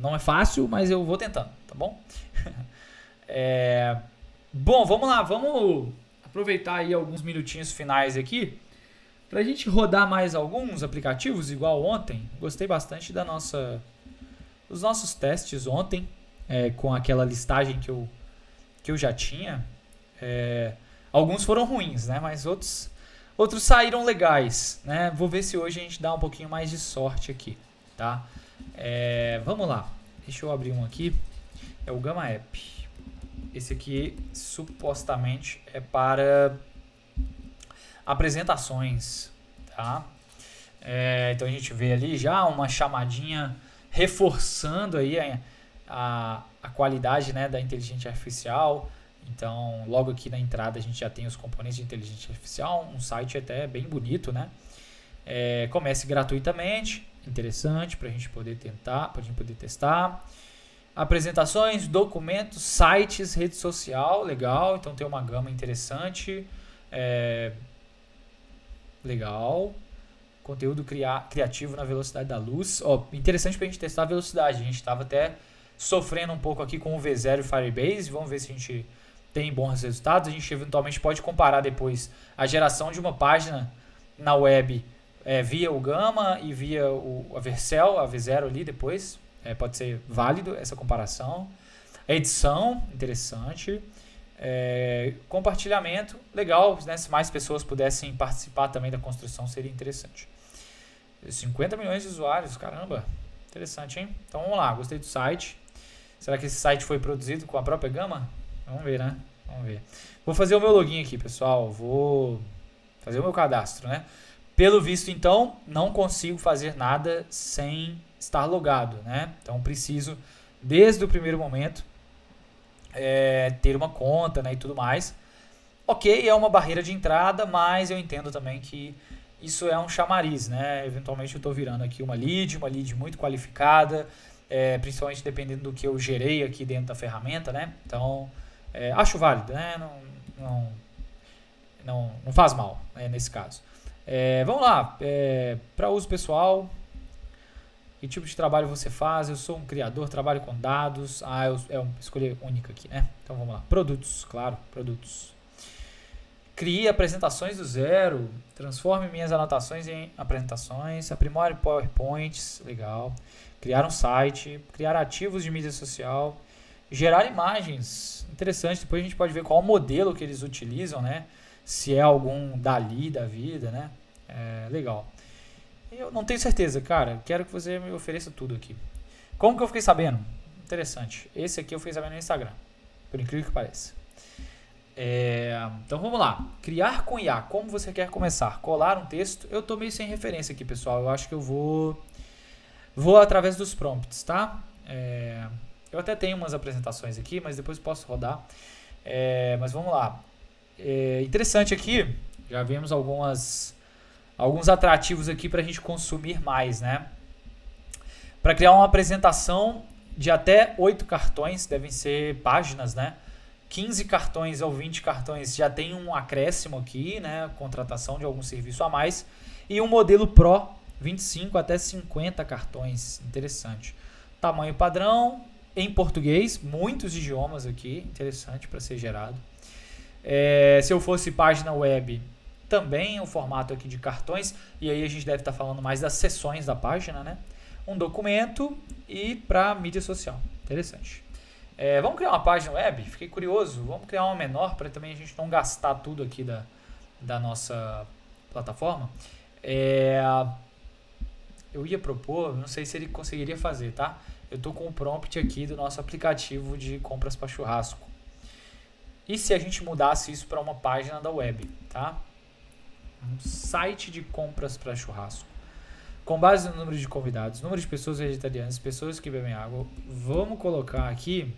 Não é fácil, mas eu vou tentando, tá bom? Bom, vamos lá, vamos aproveitar aí alguns minutinhos finais aqui pra gente rodar mais alguns aplicativos igual ontem. Gostei bastante dos nossos testes ontem, com aquela listagem que eu já tinha. É, alguns foram ruins, né? Mas outros saíram legais, né? Vou ver se hoje a gente dá um pouquinho mais de sorte aqui, tá? Vamos lá. Deixa eu abrir um aqui. É o Gamma App. Esse aqui supostamente é para apresentações, tá? Então a gente vê ali já uma chamadinha reforçando aí a qualidade, né, da inteligência artificial. Então, logo aqui na entrada a gente já tem os componentes de inteligência artificial, um site até bem bonito, né? Comece gratuitamente, interessante para a gente poder tentar, para a gente poder testar. Apresentações, documentos, sites, rede social, legal. Então tem uma gama interessante, legal. Conteúdo criativo na velocidade da luz. Interessante para a gente testar a velocidade. A gente estava até sofrendo um pouco aqui com o V0 e o Firebase. Vamos ver se a gente tem bons resultados. A gente eventualmente pode comparar depois a geração de uma página na web via o Gamma e via a Vercel, a V0 ali depois. Pode ser válido essa comparação. Edição, interessante. Compartilhamento, legal, né? Se mais pessoas pudessem participar também da construção, seria interessante. 50 milhões de usuários, caramba, interessante, hein? Então vamos lá, gostei do site. Será que esse site foi produzido com a própria Gamma? Vamos ver, né? Vamos ver. Vou fazer o meu login aqui, pessoal. Vou fazer o meu cadastro, né? Pelo visto, então, não consigo fazer nada sem estar logado, né? Então preciso, desde o primeiro momento, ter uma conta, né, e tudo mais. Ok, é uma barreira de entrada, mas eu entendo também que isso é um chamariz, né? Eventualmente eu estou virando aqui uma lead muito qualificada, principalmente dependendo do que eu gerei aqui dentro da ferramenta, né? Então, acho válido, né? Não faz mal, né, nesse caso. Vamos lá, para uso pessoal, que tipo de trabalho você faz? Eu sou um criador, trabalho com dados. Eu escolhi única aqui, né? Então vamos lá. Produtos, claro, produtos. Crie apresentações do zero. Transforme minhas anotações em apresentações. Aprimore PowerPoints, legal. Criar um site. Criar ativos de mídia social. Gerar imagens, interessante. Depois a gente pode ver qual o modelo que eles utilizam, né? Se é algum Dali da vida, né? Legal. Eu não tenho certeza, cara. Quero que você me ofereça tudo aqui. Como que eu fiquei sabendo? Interessante. Esse aqui eu fiquei sabendo no Instagram. Por incrível que pareça. Então vamos lá. Criar com IA. Como você quer começar? Colar um texto. Eu tô meio sem referência aqui, pessoal. Eu acho que eu vou através dos prompts, tá? Eu até tenho umas apresentações aqui, mas depois posso rodar. Mas vamos lá. Interessante aqui. Já vimos alguns atrativos aqui para a gente consumir mais, né? Para criar uma apresentação de até 8 cartões, devem ser páginas, né? 15 cartões ou 20 cartões já tem um acréscimo aqui, né? Contratação de algum serviço a mais. E um modelo Pro, 25 até 50 cartões, interessante. Tamanho padrão, em português, muitos idiomas aqui, interessante para ser gerado. Se eu fosse página web, também o formato aqui de cartões, e aí a gente deve estar falando mais das seções da página, né? Um documento e para mídia social, interessante. Vamos criar uma página web? Fiquei curioso, vamos criar uma menor para também a gente não gastar tudo aqui da nossa plataforma. Eu ia propor, não sei se ele conseguiria fazer, tá? Eu tô com o prompt aqui do nosso aplicativo de compras para churrasco. E se a gente mudasse isso para uma página da web, tá? Um site de compras para churrasco. Com base no número de convidados, número de pessoas vegetarianas, pessoas que bebem água, vamos colocar aqui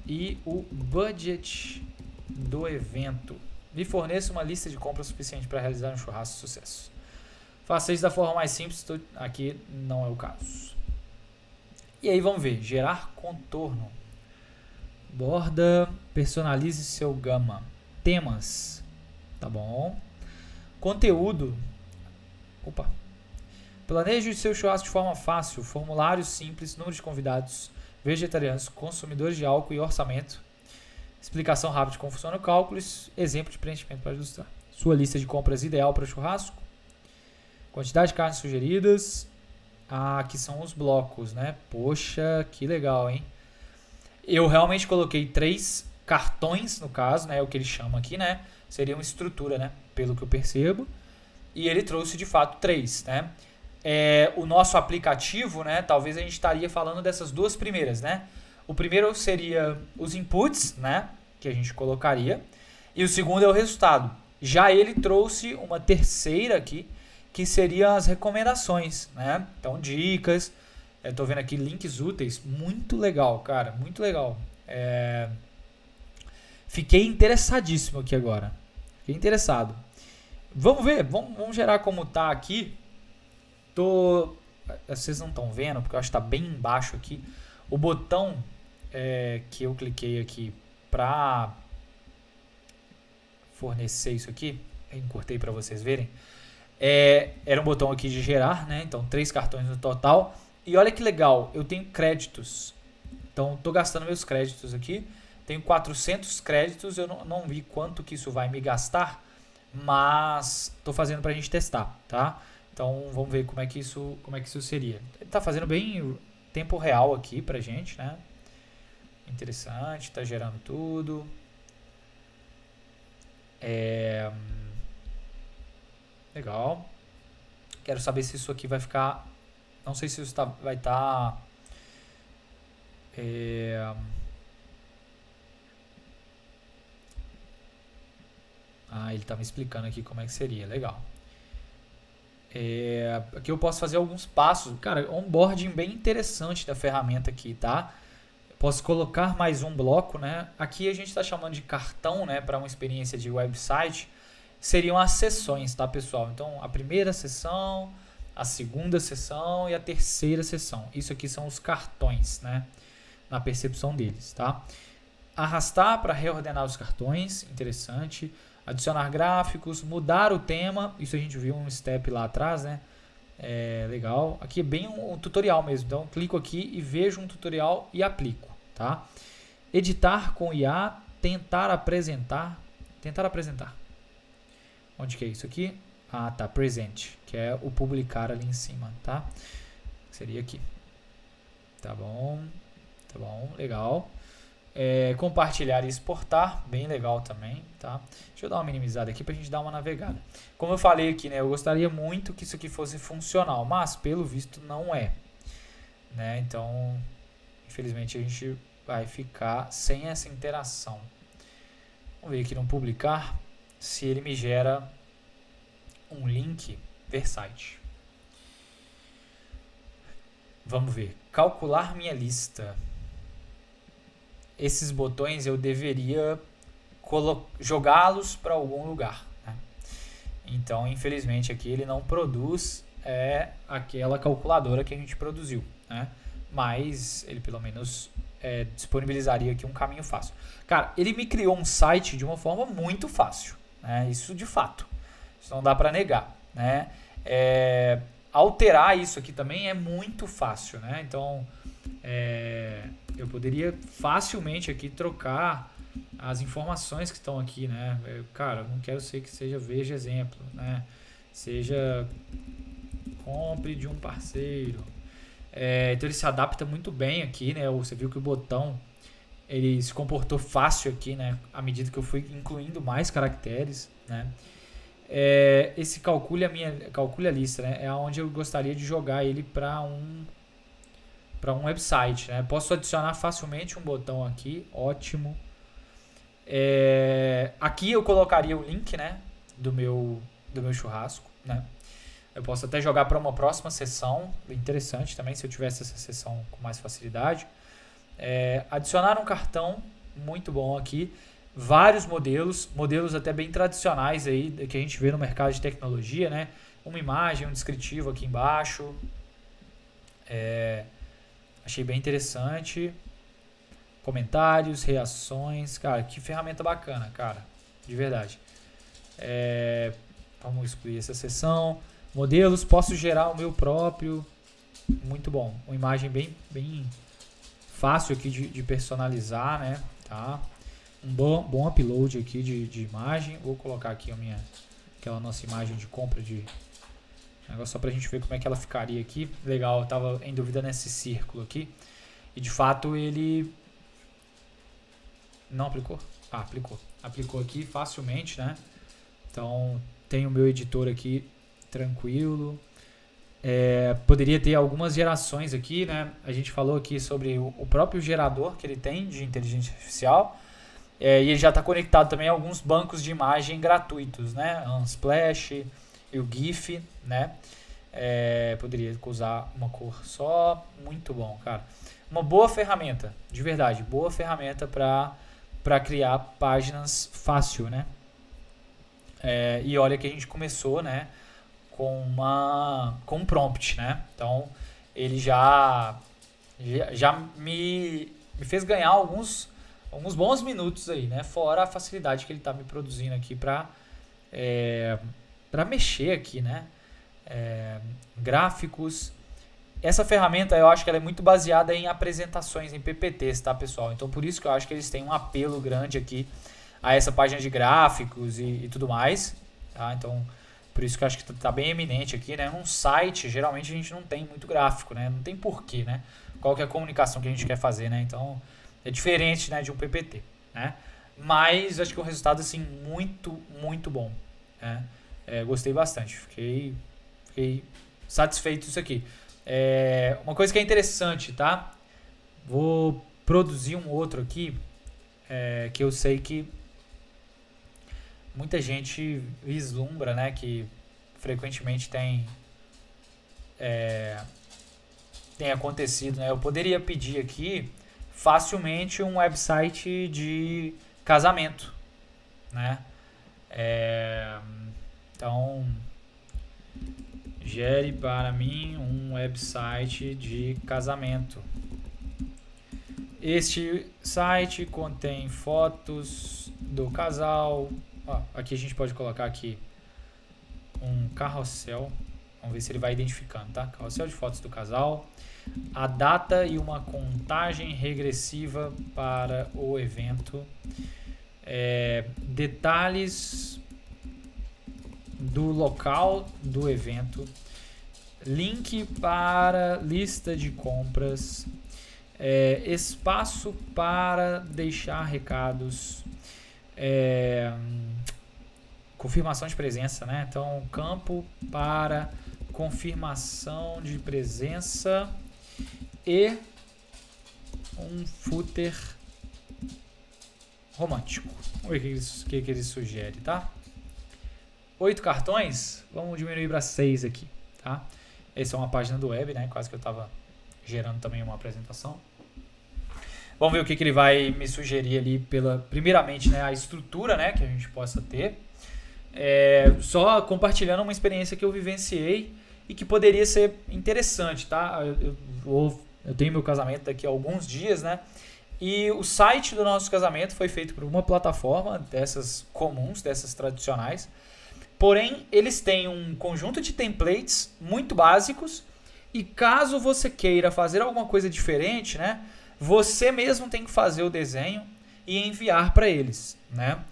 e o budget do evento. Me forneça uma lista de compras suficiente para realizar um churrasco de sucesso. Faça isso da forma mais simples, aqui não é o caso. E aí vamos ver, gerar contorno. Borda, personalize seu Gamma. Temas, tá bom. Conteúdo. Planeje seu churrasco de forma fácil. Formulário simples, número de convidados, vegetarianos, consumidores de álcool e orçamento. Explicação rápida de como funciona o cálculo. Exemplo de preenchimento para ilustrar. Sua lista de compras ideal para churrasco. Quantidade de carnes sugeridas. Aqui são os blocos, né? Poxa, que legal, hein? Eu realmente coloquei 3 cartões, no caso, né? É o que ele chama aqui, né? Seria uma estrutura, né? Pelo que eu percebo. E ele trouxe, de fato, 3, né? O nosso aplicativo, né? Talvez a gente estaria falando dessas 2 primeiras, né? O primeiro seria os inputs, né? Que a gente colocaria. E o segundo é o resultado. Já ele trouxe uma terceira aqui, que seria as recomendações, né? Então, dicas. Eu tô vendo aqui links úteis. Muito legal, cara. Muito legal. Fiquei interessadíssimo aqui agora. Fiquei interessado. Vamos ver. Vamos gerar como tá aqui. Vocês não estão vendo, porque eu acho que tá bem embaixo aqui. O botão que eu cliquei aqui para fornecer isso aqui, encurtei para vocês verem. Era um botão aqui de gerar, né? Então 3 cartões no total. E olha que legal, eu tenho créditos. Então estou gastando meus créditos aqui. Tenho 400 créditos, eu não vi quanto que isso vai me gastar, mas estou fazendo para a gente testar, tá? Então vamos ver como é que isso seria. Ele está fazendo bem tempo real aqui pra gente, né? Interessante, está gerando tudo. Legal. Quero saber se isso aqui vai ficar... Não sei se isso vai estar... ele está me explicando aqui como é que seria. Legal. Aqui eu posso fazer alguns passos. Cara, onboarding bem interessante da ferramenta aqui, tá? Posso colocar mais um bloco, né? Aqui a gente está chamando de cartão, né? Para uma experiência de website. Seriam as sessões, tá, pessoal? Então, a primeira sessão, a segunda sessão e a terceira sessão. Isso aqui são os cartões, né? Na percepção deles, tá? Arrastar para reordenar os cartões, interessante. Adicionar gráficos, mudar o tema. Isso a gente viu um step lá atrás, né? Legal. Aqui é bem um tutorial mesmo. Então, clico aqui e vejo um tutorial e aplico, tá? Editar com IA, tentar apresentar. Onde que é isso aqui? Tá, present, que é o publicar ali em cima, tá? Seria aqui. Tá bom, legal. Compartilhar e exportar, bem legal também, tá? Deixa eu dar uma minimizada aqui pra gente dar uma navegada. Como eu falei aqui, né, eu gostaria muito que isso aqui fosse funcional, mas pelo visto não é, né? Então, infelizmente a gente vai ficar sem essa interação. Vamos ver aqui no publicar se ele me gera um link ver site. Vamos ver. Calcular minha lista. Esses botões eu deveria jogá-los para algum lugar, né? Então, infelizmente, aqui ele não produz aquela calculadora que a gente produziu, né? Mas ele pelo menos disponibilizaria aqui um caminho fácil. Cara, ele me criou um site de uma forma muito fácil, né? Isso de fato. Isso não dá para negar, né? Alterar isso aqui também é muito fácil, né? Então, eu poderia facilmente aqui trocar as informações que estão aqui, né? Cara, eu não quero ser que seja veja exemplo, né? Seja compre de um parceiro. Então ele se adapta muito bem aqui, né? Você viu que o botão ele se comportou fácil aqui, né? À medida que eu fui incluindo mais caracteres, né? Esse calcule a lista, né? É onde eu gostaria de jogar ele para um website, né? Posso adicionar facilmente um botão aqui, ótimo. Aqui eu colocaria o link, né? Do meu churrasco, né? Eu posso até jogar para uma próxima sessão, interessante também se eu tivesse essa sessão com mais facilidade. Adicionar um cartão, muito bom aqui. Vários modelos até bem tradicionais aí que a gente vê no mercado de tecnologia, né? Uma imagem, um descritivo aqui embaixo. Achei bem interessante. Comentários, reações. Cara, que ferramenta bacana, cara. De verdade. Vamos excluir essa seção. Modelos, posso gerar o meu próprio. Muito bom. Uma imagem bem fácil aqui de personalizar, né? Tá? Um bom upload aqui de imagem. Vou colocar aqui aquela nossa imagem de compra de negócio só pra gente ver como é que ela ficaria aqui. Legal, eu tava em dúvida nesse círculo aqui. E de fato ele não aplicou? Ah, aplicou. Aplicou aqui facilmente, né? Então tem o meu editor aqui tranquilo. Poderia ter algumas gerações aqui, né? A gente falou aqui sobre o próprio gerador que ele tem de inteligência artificial. E ele já está conectado também a alguns bancos de imagem gratuitos, né? Unsplash e o GIF, né? Poderia usar uma cor só. Muito bom, cara. Uma boa ferramenta, de verdade. Boa ferramenta para criar páginas fácil, né? E olha que a gente começou, né? Com um prompt, né? Então ele já me fez ganhar alguns bons minutos aí, né? Fora a facilidade que ele está me produzindo aqui para mexer aqui, né? Gráficos. Essa ferramenta eu acho que ela é muito baseada em apresentações, em PPTs, tá, pessoal? Então por isso que eu acho que eles têm um apelo grande aqui a essa página de gráficos e tudo mais, tá? Então por isso que eu acho que está bem eminente aqui, né? Num site, geralmente a gente não tem muito gráfico, né? Não tem porquê, né? Qual que é a comunicação que a gente quer fazer, né? Então, é diferente, né, de um PPT, né? Mas acho que o resultado, assim, muito, muito bom, né? Gostei bastante. Fiquei satisfeito disso aqui. Uma coisa que é interessante, tá? Vou produzir um outro aqui, que eu sei que muita gente vislumbra, né, que frequentemente tem acontecido, né? Eu poderia pedir aqui facilmente um website de casamento, né? Então, gere para mim um website de casamento. Este site contém fotos do casal. Aqui a gente pode colocar aqui um carrossel. Vamos ver se ele vai identificando, tá? Carrossel de fotos do casal. A data e uma contagem regressiva para o evento. Detalhes do local do evento. Link para lista de compras. Espaço para deixar recados. Confirmação de presença, né? Então, campo para confirmação de presença e um footer romântico. Vamos ver o que ele sugere, tá? 8 cartões, vamos diminuir para 6 aqui, tá? Essa é uma página do web, né? Quase que eu estava gerando também uma apresentação. Vamos ver o que ele vai me sugerir ali primeiramente, né, a estrutura, né, que a gente possa ter. Só compartilhando uma experiência que eu vivenciei e que poderia ser interessante, tá? Eu tenho meu casamento daqui a alguns dias, né? E o site do nosso casamento foi feito por uma plataforma dessas comuns, dessas tradicionais. Porém, eles têm um conjunto de templates muito básicos e caso você queira fazer alguma coisa diferente, né? Você mesmo tem que fazer o desenho e enviar para eles, né?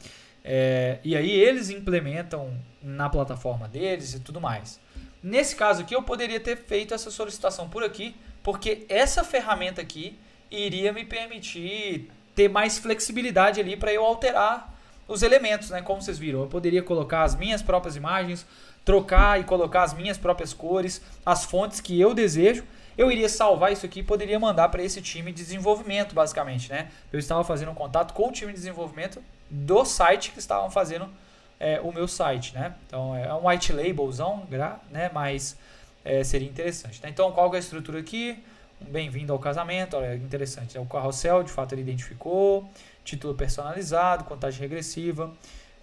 E aí eles implementam na plataforma deles e tudo mais. Nesse caso aqui eu poderia ter feito essa solicitação por aqui, porque essa ferramenta aqui iria me permitir ter mais flexibilidade ali para eu alterar os elementos, né? Como vocês viram, eu poderia colocar as minhas próprias imagens, trocar e colocar as minhas próprias cores, as fontes que eu desejo. Eu iria salvar isso aqui e poderia mandar para esse time de desenvolvimento, basicamente, né? Eu estava fazendo um contato com o time de desenvolvimento do site que estavam fazendo o meu site, né? Então, é um white labelzão, né? Mas seria interessante, né? Então, qual que é a estrutura aqui? Bem-vindo ao casamento, olha, interessante. O carrossel, de fato, ele identificou. Título personalizado, contagem regressiva.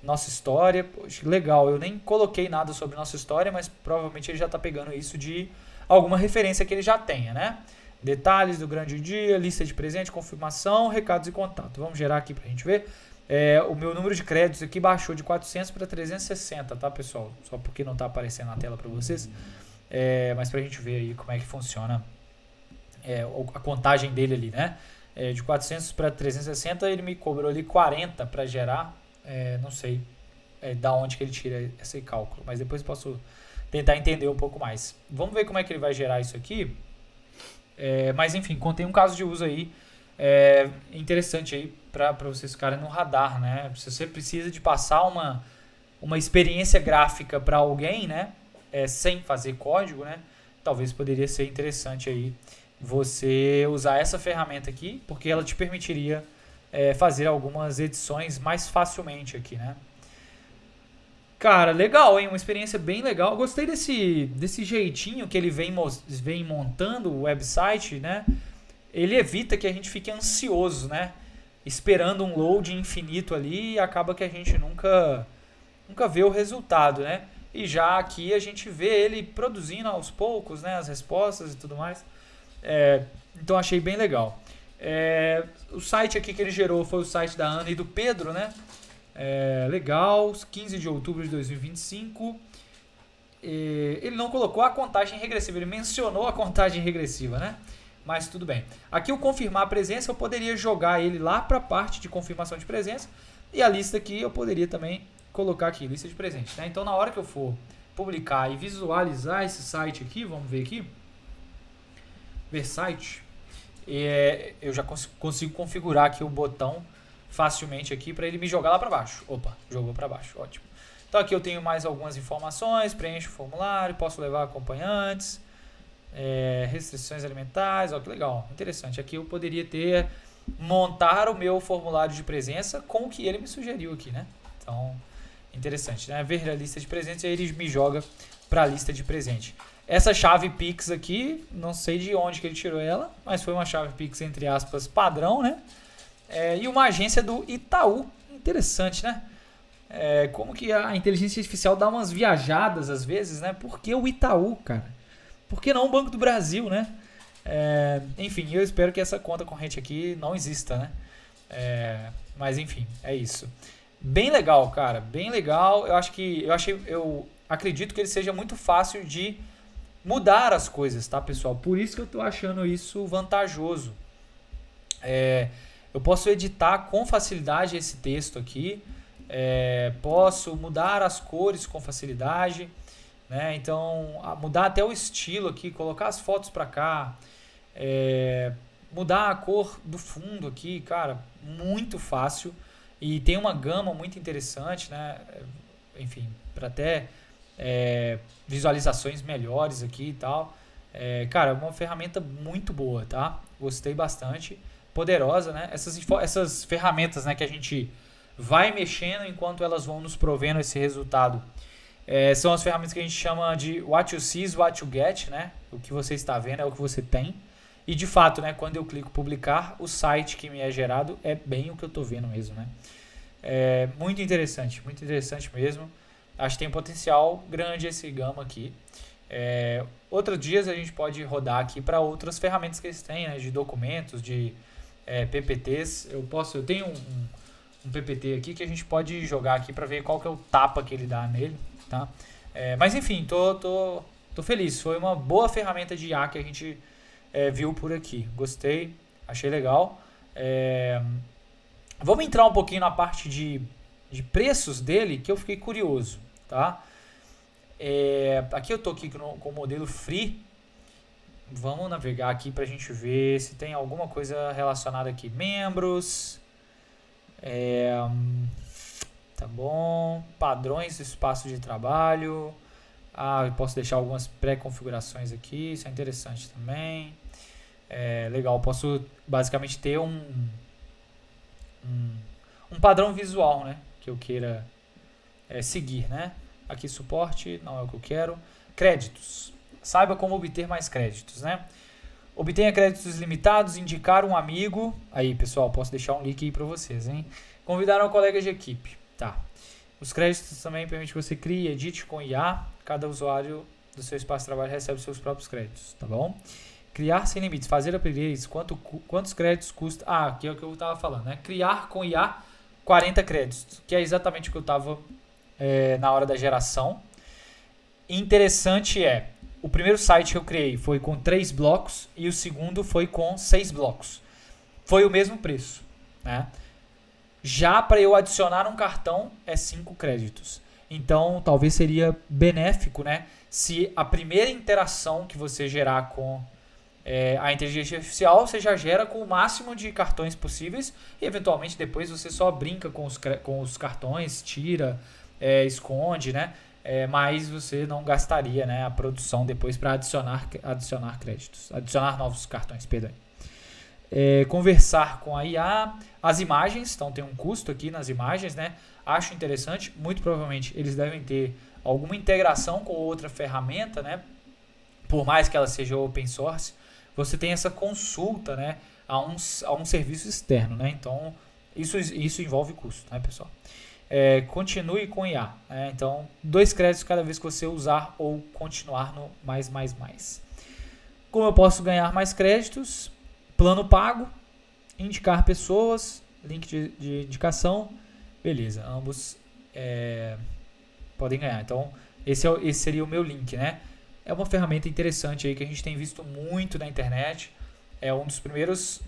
Nossa história, poxa, legal. Eu nem coloquei nada sobre nossa história, mas provavelmente ele já está pegando isso de alguma referência que ele já tenha, né? Detalhes do grande dia, lista de presente, confirmação, recados e contato. Vamos gerar aqui para a gente ver. O meu número de créditos aqui baixou de 400 para 360, tá, pessoal? Só porque não está aparecendo na tela para vocês. Mas para a gente ver aí como é que funciona a contagem dele ali, né? De 400 para 360, ele me cobrou ali 40 para gerar. Não sei da onde que ele tira esse cálculo, mas depois eu posso tentar entender um pouco mais. Vamos ver como é que ele vai gerar isso aqui. Mas enfim, contei um caso de uso aí interessante aí para vocês ficarem no radar, né? Se você precisa de passar uma experiência gráfica para alguém, né? Sem fazer código, né? Talvez poderia ser interessante aí você usar essa ferramenta aqui, porque ela te permitiria fazer algumas edições mais facilmente aqui, né? Cara, legal, hein? Uma experiência bem legal. Gostei desse jeitinho que ele vem montando o website, né? Ele evita que a gente fique ansioso, né? Esperando um load infinito ali e acaba que a gente nunca vê o resultado, né? E já aqui a gente vê ele produzindo aos poucos, né? As respostas e tudo mais. Então achei bem legal. O site aqui que ele gerou foi o site da Ana e do Pedro, né? Legal, 15 de outubro de 2025. Ele não colocou a contagem regressiva, ele mencionou a contagem regressiva, né? Mas tudo bem. Aqui o confirmar a presença, eu poderia jogar ele lá para a parte de confirmação de presença. E a lista aqui eu poderia também colocar aqui, lista de presentes, né? Então na hora que eu for publicar e visualizar esse site aqui, vamos ver aqui. Ver site. Eu já consigo configurar aqui o botão facilmente aqui para ele me jogar lá para baixo. Opa, jogou para baixo, ótimo. Então aqui eu tenho mais algumas informações, preencho o formulário, posso levar acompanhantes, restrições alimentares, ó que legal, interessante. Aqui eu poderia montar o meu formulário de presença com o que ele me sugeriu aqui, né? Então, interessante, né? Ver a lista de presentes e aí ele me joga para a lista de presente. Essa chave Pix aqui, não sei de onde que ele tirou ela, mas foi uma chave Pix entre aspas padrão, né? E uma agência do Itaú. Interessante, né? Como que a inteligência artificial dá umas viajadas às vezes, né? Por que o Itaú, cara? Por que não o Banco do Brasil, né? Enfim, eu espero que essa conta corrente aqui não exista, né? Mas enfim, é isso. Bem legal, cara. Bem legal. Eu acredito que ele seja muito fácil de mudar as coisas, tá, pessoal? Por isso que eu tô achando isso vantajoso. Eu posso editar com facilidade esse texto aqui, posso mudar as cores com facilidade, né? Então, mudar até o estilo aqui, colocar as fotos para cá, mudar a cor do fundo aqui, cara, muito fácil e tem uma gama muito interessante, né? Enfim, para até visualizações melhores aqui e tal. Cara, é uma ferramenta muito boa, tá? Gostei bastante. Poderosa, né? Essas ferramentas, né, que a gente vai mexendo enquanto elas vão nos provendo esse resultado. São as ferramentas que a gente chama de what you see is what you get, né? O que você está vendo é o que você tem. E de fato, né, quando eu clico publicar, o site que me é gerado é bem o que eu estou vendo mesmo, né? Muito interessante mesmo. Acho que tem um potencial grande esse gama aqui. Outros dias a gente pode rodar aqui para outras ferramentas que eles têm, né, de documentos, de PPTs. Eu tenho um PPT aqui que a gente pode jogar aqui para ver qual que é o tapa que ele dá nele, tá? Mas enfim, tô feliz. Foi uma boa ferramenta de IA que a gente viu por aqui. Gostei, achei legal. Vamos entrar um pouquinho na parte de preços dele, que eu fiquei curioso, tá? Aqui eu tô aqui com o modelo free. Vamos navegar aqui para a gente ver se tem alguma coisa relacionada aqui. Membros. Tá bom. Padrões do espaço de trabalho. Eu posso deixar algumas pré-configurações aqui. Isso é interessante também. Legal. Posso basicamente ter um padrão visual, né? Que eu queira seguir, né? Aqui suporte. Não é o que eu quero. Créditos. Saiba como obter mais créditos, né? Obtenha créditos limitados, indicar um amigo. Aí, pessoal, posso deixar um link aí para vocês, hein? Convidar um colega de equipe. Tá. Os créditos também permitem que você crie e edite com IA. Cada usuário do seu espaço de trabalho recebe seus próprios créditos, tá bom? Criar sem limites, fazer upgrades, quantos créditos custa... aqui é o que eu estava falando, né? Criar com IA 40 créditos, que é exatamente o que eu estava na hora da geração. Interessante o primeiro site que eu criei foi com 3 blocos e o segundo foi com 6 blocos. Foi o mesmo preço, né? Já para eu adicionar um cartão é 5 créditos. Então, talvez seria benéfico, né? Se a primeira interação que você gerar com a inteligência artificial, você já gera com o máximo de cartões possíveis e, eventualmente, depois você só brinca com os cartões, tira, esconde, né? Mas você não gastaria, né, a produção depois para adicionar créditos, adicionar novos cartões, perdão. Conversar com a IA, as imagens, então tem um custo aqui nas imagens, né? Acho interessante, muito provavelmente eles devem ter alguma integração com outra ferramenta, né? Por mais que ela seja open source, você tem essa consulta, né, a um serviço externo, né? Então isso envolve custo, né, pessoal? Continue com IA, né? Então 2 créditos cada vez que você usar ou continuar no mais. Como eu posso ganhar mais créditos? Plano pago, indicar pessoas, link de indicação, beleza, ambos podem ganhar. Então esse seria o meu link, né? É uma ferramenta interessante aí que a gente tem visto muito na internet. É um dos primeiros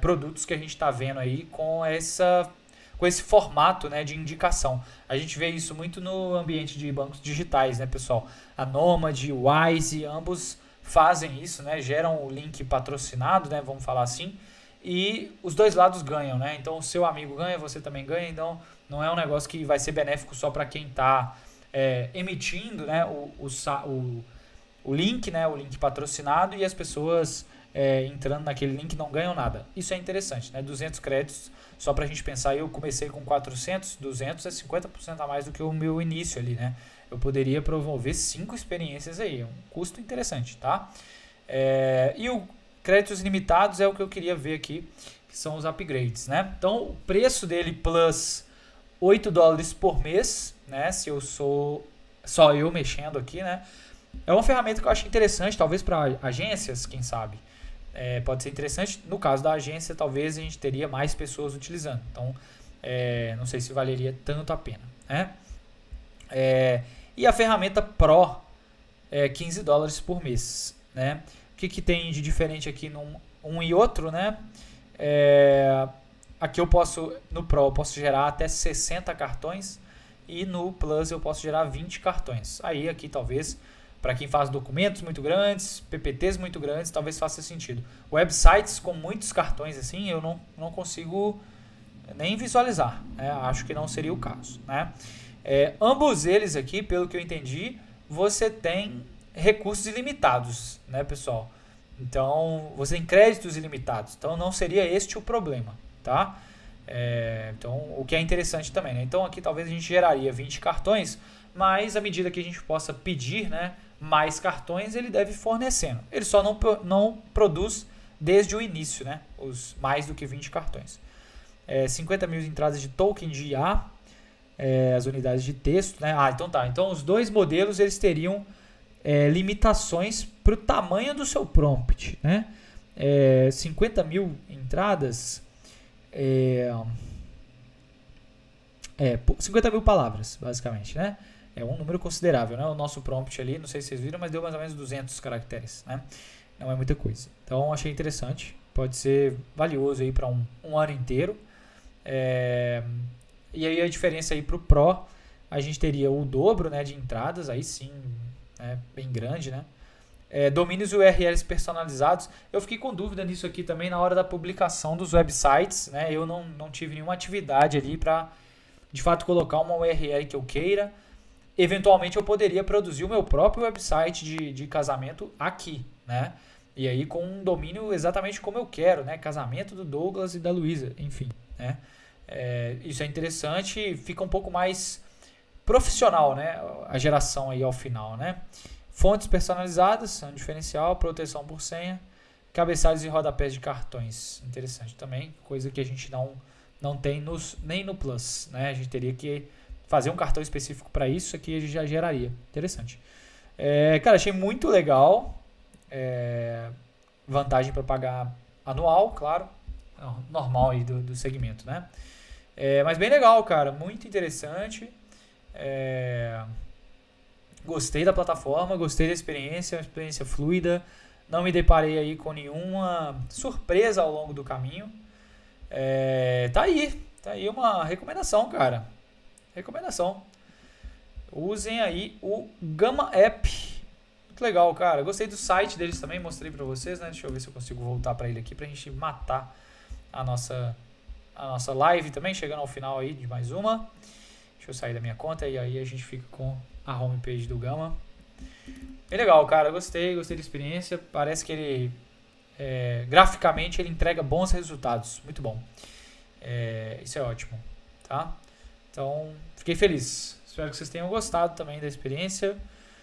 produtos que a gente está vendo aí com esse formato, né, de indicação. A gente vê isso muito no ambiente de bancos digitais, né, pessoal? A Nomad, o Wise, ambos fazem isso, né? Geram o link patrocinado, né? Vamos falar assim. E os dois lados ganham, né? Então o seu amigo ganha, você também ganha. Então não é um negócio que vai ser benéfico só para quem está emitindo, né, o link, né, o link patrocinado, e as pessoas entrando naquele link não ganham nada. Isso é interessante, né? 200 créditos, só para a gente pensar, eu comecei com 400, 200 é 50% a mais do que o meu início ali, né? Eu poderia promover 5 experiências aí, é um custo interessante, tá? E o créditos limitados é o que eu queria ver aqui, que são os upgrades, né? Então, o preço dele plus $8 por mês, né? Se eu sou só eu mexendo aqui, né? É uma ferramenta que eu acho interessante, talvez para agências, quem sabe. Pode ser interessante. No caso da agência, talvez a gente teria mais pessoas utilizando. Então, não sei se valeria tanto a pena, né? E a ferramenta Pro é $15 por mês, né? O que tem de diferente aqui num e outro, né? Aqui no Pro eu posso gerar até 60 cartões e no Plus eu posso gerar 20 cartões. Aí aqui talvez para quem faz documentos muito grandes, PPTs muito grandes, talvez faça sentido. Websites com muitos cartões assim, eu não consigo nem visualizar, né? Acho que não seria o caso, né? Ambos eles aqui, pelo que eu entendi, você tem recursos ilimitados, né, pessoal? Então, você tem créditos ilimitados. Então, não seria este o problema, tá? Então, o que é interessante também, né? Então, aqui talvez a gente geraria 20 cartões, mas à medida que a gente possa pedir, né, mais cartões, ele deve fornecendo. Ele só não produz desde o início, né, os mais do que 20 cartões. 50 mil entradas de token de IA, as unidades de texto, né? Então tá. Então, os dois modelos eles teriam limitações para o tamanho do seu prompt, né? 50 mil entradas, 50 mil palavras, basicamente, né? É um número considerável, né? O nosso prompt ali, não sei se vocês viram, mas deu mais ou menos 200 caracteres, né? Não é muita coisa. Então, achei interessante. Pode ser valioso aí para um ano inteiro. E aí a diferença aí para o Pro, a gente teria o dobro, né, de entradas, aí sim, bem grande, né? Domínios URLs personalizados. Eu fiquei com dúvida nisso aqui também na hora da publicação dos websites, né? Eu não tive nenhuma atividade ali para, de fato, colocar uma URL que eu queira. Eventualmente eu poderia produzir o meu próprio website de casamento aqui, né? E aí com um domínio exatamente como eu quero, né? Casamento do Douglas e da Luísa, enfim, né? Isso é interessante, fica um pouco mais profissional, né? A geração aí ao final, né? Fontes personalizadas são um diferencial, proteção por senha, cabeçalhos e rodapés de cartões, interessante também, coisa que a gente não tem nem no Plus, né? A gente teria que fazer um cartão específico para isso, aqui a gente já geraria, interessante. Cara, achei muito legal, vantagem para pagar anual, claro, normal aí do segmento, né? Mas bem legal, cara, muito interessante. Gostei da plataforma, gostei da experiência, uma experiência fluida. Não me deparei aí com nenhuma surpresa ao longo do caminho. Tá aí uma recomendação, cara. Recomendação. Usem aí o Gamma App. Muito legal, cara. Gostei do site deles também, mostrei pra vocês, né? Deixa eu ver se eu consigo voltar pra ele aqui pra gente matar a nossa live também, chegando ao final aí de mais uma. Deixa eu sair da minha conta e aí a gente fica com a homepage do Gamma. Bem legal, cara. Gostei da experiência. Parece que ele, graficamente, ele entrega bons resultados. Muito bom. Isso é ótimo, tá? Então, fiquei feliz. Espero que vocês tenham gostado também da experiência.